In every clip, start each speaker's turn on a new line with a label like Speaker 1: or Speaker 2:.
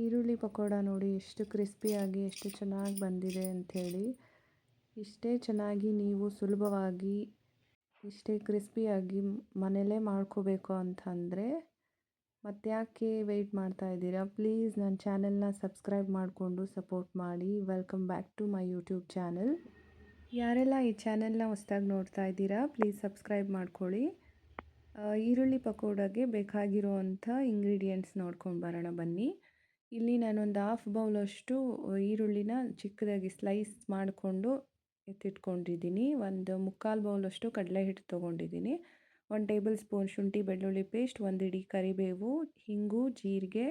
Speaker 1: ಈರುಳ್ಳಿ ಪಕೋಡ ನೋಡಿ ಎಷ್ಟು ಕ್ರಿಸ್ಪಿಯಾಗಿ ಎಷ್ಟು ಚೆನ್ನಾಗಿ ಬಂದಿದೆ ಅಂಥೇಳಿ. ಇಷ್ಟೇ ಚೆನ್ನಾಗಿ ನೀವು ಸುಲಭವಾಗಿ ಇಷ್ಟೇ ಕ್ರಿಸ್ಪಿಯಾಗಿ ಮನೆಯಲ್ಲೇ ಮಾಡ್ಕೋಬೇಕು ಅಂತಂದರೆ ಮತ್ತ್ಯಾಕೆ ವೆಯ್ಟ್ ಮಾಡ್ತಾ ಇದ್ದೀರಾ? ಪ್ಲೀಸ್ ನನ್ನ ಚಾನೆಲ್ನ ಸಬ್ಸ್ಕ್ರೈಬ್ ಮಾಡಿಕೊಂಡು ಸಪೋರ್ಟ್ ಮಾಡಿ. Welcome back to my YouTube channel. ಯಾರೆಲ್ಲ ಈ ಚಾನೆಲ್ನ ಹೊಸ್ದಾಗಿ ನೋಡ್ತಾ ಇದ್ದೀರಾ ಪ್ಲೀಸ್ ಸಬ್ಸ್ಕ್ರೈಬ್ ಮಾಡ್ಕೊಳ್ಳಿ. ಈರುಳ್ಳಿ ಪಕೋಡಾಗೆ ಬೇಕಾಗಿರುವಂಥ ಇಂಗ್ರೀಡಿಯೆಂಟ್ಸ್ ನೋಡ್ಕೊಂಡು ಬರೋಣ ಬನ್ನಿ. ಇಲ್ಲಿ ನಾನೊಂದು ಹಾಫ್ ಬೌಲಷ್ಟು ಈರುಳ್ಳಿನ ಚಿಕ್ಕದಾಗಿ ಸ್ಲೈಸ್ ಮಾಡಿಕೊಂಡು ಎತ್ತಿಟ್ಕೊಂಡಿದ್ದೀನಿ. ಒಂದು ಮುಕ್ಕಾಲು ಬೌಲಷ್ಟು ಕಡಲೆ ಹಿಟ್ಟು ತೊಗೊಂಡಿದ್ದೀನಿ. 1 ಟೇಬಲ್ ಸ್ಪೂನ್ ಶುಂಠಿ ಬೆಳ್ಳುಳ್ಳಿ ಪೇಸ್ಟ್, 1 ಇಡೀ ಕರಿಬೇವು, ಹಿಂಗು, ಜೀರಿಗೆ,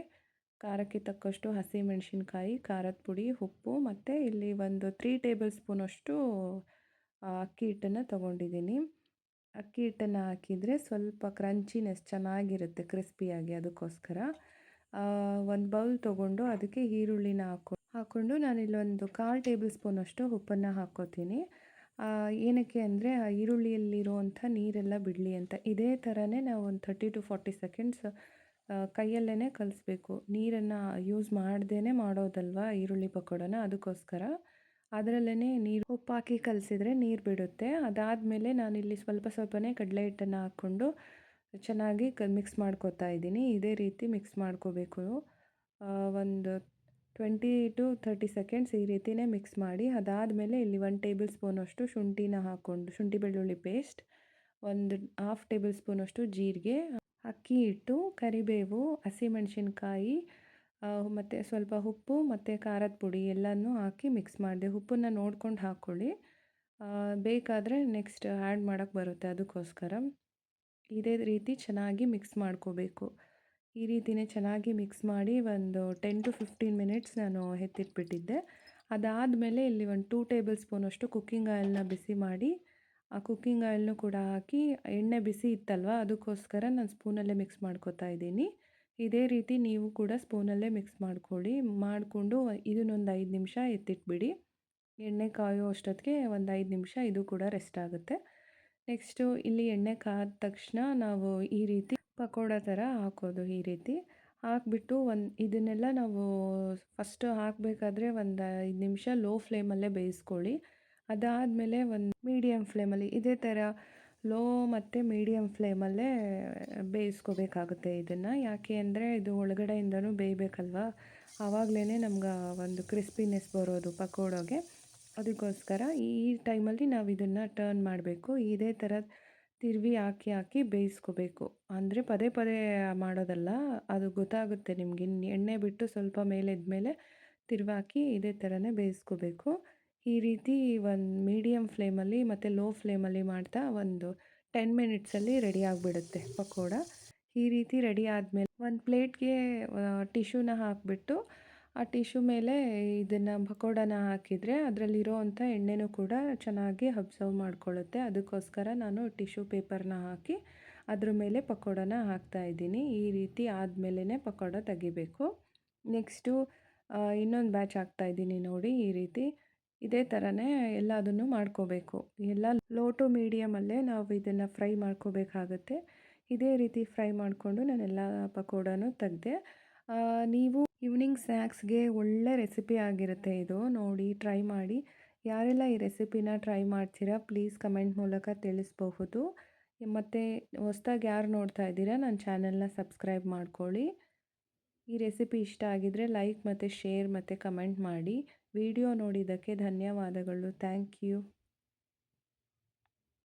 Speaker 1: ಖಾರಕ್ಕೆ ತಕ್ಕಷ್ಟು ಹಸಿಮೆಣಸಿನ್ಕಾಯಿ, ಖಾರದ ಪುಡಿ, ಉಪ್ಪು ಮತ್ತು ಇಲ್ಲಿ ಒಂದು 3 ಟೇಬಲ್ ಸ್ಪೂನಷ್ಟು ಅಕ್ಕಿ ಹಿಟ್ಟನ್ನು ತೊಗೊಂಡಿದ್ದೀನಿ. ಅಕ್ಕಿ ಹಿಟ್ಟನ್ನು ಹಾಕಿದರೆ ಸ್ವಲ್ಪ ಕ್ರಂಚಿನೆಸ್ ಚೆನ್ನಾಗಿರುತ್ತೆ ಕ್ರಿಸ್ಪಿಯಾಗಿ, ಅದಕ್ಕೋಸ್ಕರ ಒಂದು ಬೌಲ್ ತೊಗೊಂಡು ಅದಕ್ಕೆ ಈರುಳ್ಳಿನ ಹಾಕ್ಕೊಂಡು ನಾನಿಲ್ಲೊಂದು 1/4 ಟೇಬಲ್ ಸ್ಪೂನಷ್ಟು ಉಪ್ಪನ್ನು ಹಾಕ್ಕೋತೀನಿ. ಏನಕ್ಕೆ ಅಂದರೆ ಆ ಈರುಳ್ಳಿಯಲ್ಲಿರುವಂಥ ನೀರೆಲ್ಲ ಬಿಡಲಿ ಅಂತ. ಇದೇ ಥರನೇ ನಾವು ಒಂದು 30 to 40 ಸೆಕೆಂಡ್ಸ್ ಕೈಯಲ್ಲೇ ಕಲಿಸ್ಬೇಕು. ನೀರನ್ನು ಯೂಸ್ ಮಾಡ್ದೇ ಮಾಡೋದಲ್ವ ಈರುಳ್ಳಿ ಪಕೋಡನ, ಅದಕ್ಕೋಸ್ಕರ ಅದರಲ್ಲೇ ನೀರು ಉಪ್ಪು ಹಾಕಿ ಕಲಸಿದ್ರೆ ನೀರು ಬಿಡುತ್ತೆ. ಅದಾದಮೇಲೆ ನಾನಿಲ್ಲಿ ಸ್ವಲ್ಪನೇ ಕಡಲೆ ಹಿಟ್ಟನ್ನು ಹಾಕ್ಕೊಂಡು ಚೆನ್ನಾಗಿ ಮಿಕ್ಸ್ ಮಾಡ್ಕೋತಾ ಇದ್ದೀನಿ. ಇದೇ ರೀತಿ ಮಿಕ್ಸ್ ಮಾಡ್ಕೋಬೇಕು. ಒಂದು 20 to 30 ಸೆಕೆಂಡ್ಸ್ ಈ ರೀತಿಯೇ ಮಿಕ್ಸ್ ಮಾಡಿ. ಅದಾದಮೇಲೆ ಇಲ್ಲಿ 1 ಟೇಬಲ್ ಸ್ಪೂನಷ್ಟು ಶುಂಠಿನ ಹಾಕ್ಕೊಂಡು, ಶುಂಠಿ ಬೆಳ್ಳುಳ್ಳಿ ಪೇಸ್ಟ್, ಒಂದು ಹಾಫ್ ಟೇಬಲ್ ಸ್ಪೂನಷ್ಟು ಜೀರಿಗೆ, ಅಕ್ಕಿ ಹಿಟ್ಟು, ಕರಿಬೇವು, ಹಸಿಮೆಣಸಿನ್ಕಾಯಿ ಮತ್ತು ಸ್ವಲ್ಪ ಉಪ್ಪು ಮತ್ತು ಖಾರದ ಪುಡಿ ಎಲ್ಲನೂ ಹಾಕಿ ಮಿಕ್ಸ್ ಮಾಡಿದೆ. ಉಪ್ಪನ್ನು ನೋಡ್ಕೊಂಡು ಹಾಕ್ಕೊಳ್ಳಿ, ಬೇಕಾದರೆ ನೆಕ್ಸ್ಟ್ ಆ್ಯಡ್ ಮಾಡೋಕ್ಕೆ ಬರುತ್ತೆ, ಅದಕ್ಕೋಸ್ಕರ. ಇದೇ ರೀತಿ ಚೆನ್ನಾಗಿ ಮಿಕ್ಸ್ ಮಾಡ್ಕೋಬೇಕು. ಈ ರೀತಿಯೇ ಚೆನ್ನಾಗಿ ಮಿಕ್ಸ್ ಮಾಡಿ ಒಂದು 10 to 15 ಮಿನಿಟ್ಸ್ ನಾನು ಎತ್ತಿಟ್ಬಿಟ್ಟಿದ್ದೆ. ಅದಾದಮೇಲೆ ಇಲ್ಲಿ ಒಂದು 2 ಟೇಬಲ್ ಸ್ಪೂನಷ್ಟು ಕುಕ್ಕಿಂಗ್ ಆಯಿಲ್ನ ಬಿಸಿ ಮಾಡಿ, ಆ ಕುಕ್ಕಿಂಗ್ ಆಯಿಲ್ನೂ ಕೂಡ ಹಾಕಿ, ಎಣ್ಣೆ ಬಿಸಿ ಇತ್ತಲ್ವ ಅದಕ್ಕೋಸ್ಕರ ನಾನು ಸ್ಪೂನಲ್ಲೇ ಮಿಕ್ಸ್ ಮಾಡ್ಕೋತಾ ಇದ್ದೀನಿ. ಇದೇ ರೀತಿ ನೀವು ಕೂಡ ಸ್ಪೂನಲ್ಲೇ ಮಿಕ್ಸ್ ಮಾಡಿಕೊಂಡು ಇದನ್ನೊಂದು 5 ನಿಮಿಷ ಎತ್ತಿಟ್ಬಿಡಿ. ಎಣ್ಣೆ ಕಾಯೋ ಅಷ್ಟೊತ್ತಿಗೆ ಒಂದು 5 ನಿಮಿಷ ಇದು ಕೂಡ ರೆಸ್ಟ್ ಆಗುತ್ತೆ. ನೆಕ್ಸ್ಟು ಇಲ್ಲಿ ಎಣ್ಣೆ ಕಾದ ತಕ್ಷಣ ನಾವು ಈ ರೀತಿ ಪಕೋಡ ಥರ ಹಾಕೋದು. ಈ ರೀತಿ ಹಾಕ್ಬಿಟ್ಟು ಇದನ್ನೆಲ್ಲ ನಾವು ಫಸ್ಟು ಹಾಕಬೇಕಾದ್ರೆ ಒಂದು 5 ನಿಮಿಷ ಲೋ ಫ್ಲೇಮಲ್ಲೇ ಬೇಯಿಸ್ಕೊಳ್ಳಿ. ಅದಾದಮೇಲೆ ಒಂದು ಮೀಡಿಯಮ್ ಫ್ಲೇಮಲ್ಲಿ ಇದೇ ಥರ ಲೋ ಮತ್ತು ಮೀಡಿಯಮ್ ಫ್ಲೇಮಲ್ಲೇ ಬೇಯಿಸ್ಕೋಬೇಕಾಗುತ್ತೆ ಇದನ್ನು. ಯಾಕೆ ಅಂದರೆ ಇದು ಒಳಗಡೆಯಿಂದನೂ ಬೇಯಬೇಕಲ್ವ, ಆವಾಗಲೇ ನಮ್ಗೆ ಒಂದು ಕ್ರಿಸ್ಪಿನೆಸ್ ಬರೋದು ಪಕೋಡಗೆ, ಅದಕ್ಕೋಸ್ಕರ ಈ ಟೈಮಲ್ಲಿ ನಾವು ಇದನ್ನು ಟರ್ನ್ ಮಾಡಬೇಕು. ಇದೇ ಥರ ತಿರುವಿ ಹಾಕಿ ಬೇಯಿಸ್ಕೋಬೇಕು. ಅಂದರೆ ಪದೇ ಮಾಡೋದಲ್ಲ, ಅದು ಗೊತ್ತಾಗುತ್ತೆ ನಿಮಗೆ. ಎಣ್ಣೆ ಬಿಟ್ಟು ಸ್ವಲ್ಪ ಮೇಲೆದ್ಮೇಲೆ ತಿರುವಾಕಿ ಇದೇ ಥರನೇ ಬೇಯಿಸ್ಕೋಬೇಕು. ಈ ರೀತಿ ಒಂದು ಮೀಡಿಯಮ್ ಫ್ಲೇಮಲ್ಲಿ ಮತ್ತು ಲೋ ಫ್ಲೇಮಲ್ಲಿ ಮಾಡ್ತಾ ಒಂದು 10 ಮಿನಿಟ್ಸಲ್ಲಿ ರೆಡಿ ಆಗಿಬಿಡುತ್ತೆ ಪಕೋಡ. ಈ ರೀತಿ ರೆಡಿ ಆದಮೇಲೆ ಒಂದು ಪ್ಲೇಟ್ಗೆ ಟಿಶ್ಯೂನ ಹಾಕಿಬಿಟ್ಟು ಆ ಟಿಶ್ಯೂ ಮೇಲೆ ಇದನ್ನು ಪಕೋಡನ ಹಾಕಿದರೆ ಅದರಲ್ಲಿರೋ ಅಂಥ ಎಣ್ಣೆನೂ ಕೂಡ ಚೆನ್ನಾಗಿ ಅಬ್ಸರ್ವ್ ಮಾಡ್ಕೊಳ್ಳುತ್ತೆ. ಅದಕ್ಕೋಸ್ಕರ ನಾನು ಟಿಶ್ಯೂ ಪೇಪರ್ನ ಹಾಕಿ ಅದ್ರ ಮೇಲೆ ಪಕೋಡನ ಹಾಕ್ತಾಯಿದ್ದೀನಿ. ಈ ರೀತಿ ಆದಮೇಲೆ ಪಕೋಡ ತೆಗಿಬೇಕು. ನೆಕ್ಸ್ಟು ಇನ್ನೊಂದು ಬ್ಯಾಚ್ ಹಾಕ್ತಾಯಿದ್ದೀನಿ ನೋಡಿ. ಈ ರೀತಿ ಇದೇ ಥರನೇ ಎಲ್ಲದನ್ನು ಮಾಡ್ಕೋಬೇಕು. ಎಲ್ಲ ಲೋ ಟು ಮೀಡಿಯಮಲ್ಲೇ ನಾವು ಇದನ್ನು ಫ್ರೈ ಮಾಡ್ಕೋಬೇಕಾಗತ್ತೆ. ಇದೇ ರೀತಿ ಫ್ರೈ ಮಾಡಿಕೊಂಡು ನಾನೆಲ್ಲ ಪಕೋಡನೂ ತೆಗೆದೆ. ನೀವು ಈವ್ನಿಂಗ್ ಸ್ನ್ಯಾಕ್ಸ್ಗೆ ಒಳ್ಳೆ ರೆಸಿಪಿ ಆಗಿರುತ್ತೆ ಇದು. ನೋಡಿ, ಟ್ರೈ ಮಾಡಿ. ಯಾರೆಲ್ಲ ಈ ರೆಸಿಪಿನ ಟ್ರೈ ಮಾಡ್ತೀರಾ ಪ್ಲೀಸ್ ಕಮೆಂಟ್ ಮೂಲಕ ತಿಳಿಸಬಹುದು. ಮತ್ತು ಹೊಸ್ದಾಗಿ ಯಾರು ನೋಡ್ತಾ ಇದ್ದೀರಾ ನನ್ನ ಚಾನೆಲ್ನ ಸಬ್ಸ್ಕ್ರೈಬ್ ಮಾಡ್ಕೊಳ್ಳಿ. ಈ ರೆಸಿಪಿ ಇಷ್ಟ ಆಗಿದರೆ ಲೈಕ್ ಮತ್ತು ಶೇರ್ ಮತ್ತು ಕಮೆಂಟ್ ಮಾಡಿ. ವಿಡಿಯೋ ನೋಡಿದ್ದಕ್ಕೆ ಧನ್ಯವಾದಗಳು. Thank you.